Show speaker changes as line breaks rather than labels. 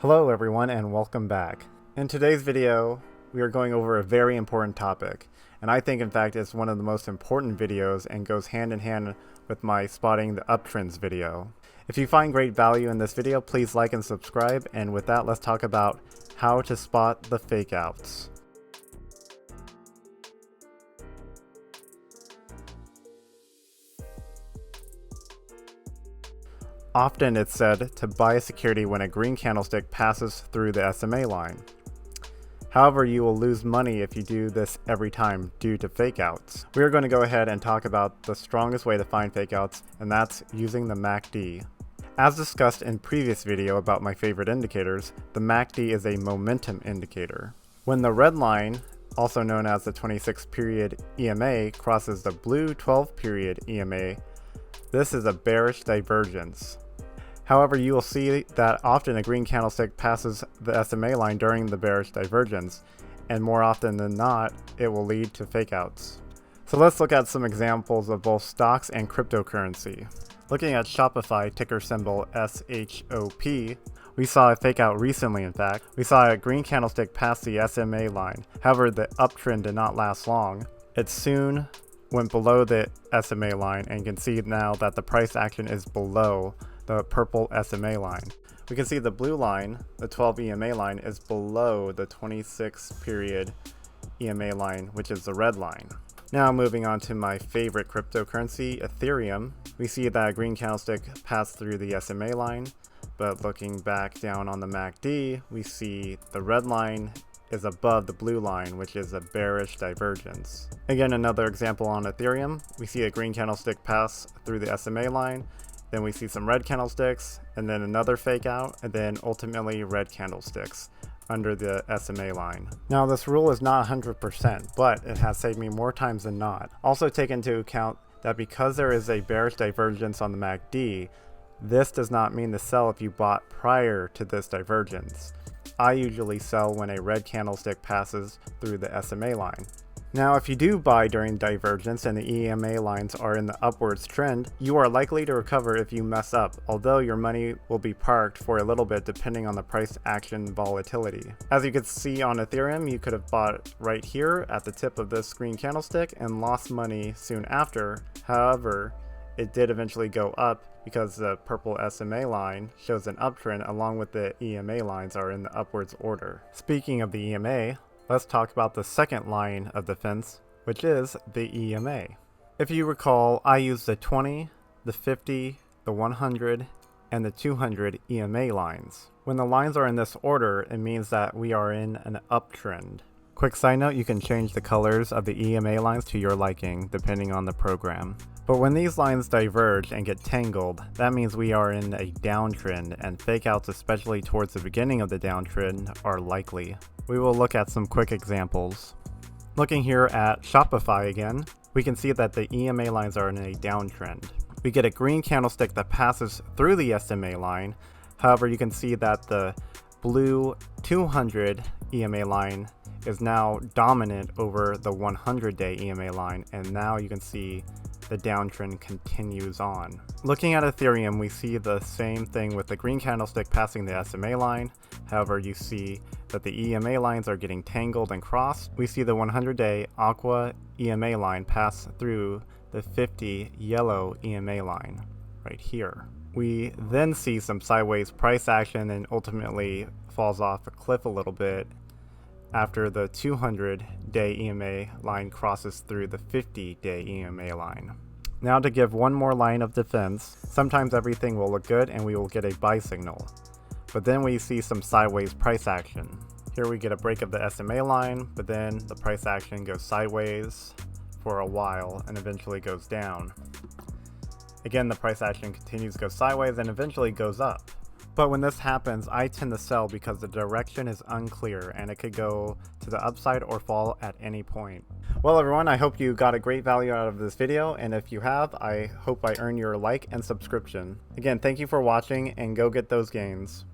Hello everyone and welcome back. In today's video, we are going over a very important topic, and I think in fact it's one of the most important videos and goes hand in hand with my Spotting the Uptrends video. If you find great value in this video, please like and subscribe, and with that let's talk about how to spot the fakeouts. Often it's said to buy a security when a green candlestick passes through the SMA line. However, you will lose money if you do this every time due to fakeouts. We are going to go ahead and talk about the strongest way to find fakeouts, and that's using the MACD. As discussed in previous video about my favorite indicators, the MACD is a momentum indicator. When the red line, also known as the 26-period EMA, crosses the blue 12-period EMA, this is a bearish divergence. However, you will see that often a green candlestick passes the SMA line during the bearish divergence, and more often than not, it will lead to fakeouts. So let's look at some examples of both stocks and cryptocurrency. Looking at Shopify, ticker symbol SHOP, we saw a fakeout recently. In fact, we saw a green candlestick pass the SMA line. However, the uptrend did not last long. It soon went below the SMA line, and you can see now that the price action is below the purple SMA line. We can see the blue line, the 12 EMA line, is below the 26-period EMA line, which is the red line. Now moving on to my favorite cryptocurrency, Ethereum, we see that a green candlestick passed through the SMA line, but looking back down on the MACD, we see the red line is above the blue line, which is a bearish divergence. Again, another example on Ethereum, we see a green candlestick pass through the SMA line, then we see some red candlesticks, and then another fake out, and then ultimately red candlesticks under the SMA line. Now this rule is not 100%, but it has saved me more times than not. Also take into account that because there is a bearish divergence on the MACD, this does not mean to sell if you bought prior to this divergence. I usually sell when a red candlestick passes through the SMA line. Now, if you do buy during divergence and the EMA lines are in the upwards trend, you are likely to recover if you mess up, although your money will be parked for a little bit depending on the price action volatility. As you can see on Ethereum, you could have bought right here at the tip of this green candlestick and lost money soon after. However, it did eventually go up because the purple SMA line shows an uptrend along with the EMA lines are in the upwards order. Speaking of the EMA, let's talk about the second line of defense, which is the EMA. If you recall, I used the 20, the 50, the 100, and the 200 EMA lines. When the lines are in this order, it means that we are in an uptrend. Quick side note, you can change the colors of the EMA lines to your liking depending on the program. But when these lines diverge and get tangled, that means we are in a downtrend, and fakeouts, especially towards the beginning of the downtrend, are likely. We will look at some quick examples. Looking here at Shopify again, we can see that the EMA lines are in a downtrend. We get a green candlestick that passes through the SMA line. However, you can see that the blue 200 EMA line is now dominant over the 100-day EMA line, and now you can see the downtrend continues on. Looking at Ethereum, we see the same thing with the green candlestick passing the SMA line. However, you see that the EMA lines are getting tangled and crossed. We see the 100-day aqua EMA line pass through the 50 yellow EMA line right here. We then see some sideways price action and ultimately falls off a cliff a little bit after the 200-day EMA line crosses through the 50-day EMA line. Now to give one more line of defense, sometimes everything will look good and we will get a buy signal. But then we see some sideways price action. Here we get a break of the SMA line, but then the price action goes sideways for a while and eventually goes down. Again, the price action continues to go sideways and eventually goes up. But when this happens, I tend to sell because the direction is unclear and it could go to the upside or fall at any point. Well everyone, I hope you got a great value out of this video, and if you have, I hope I earn your like and subscription. Again, thank you for watching and go get those gains.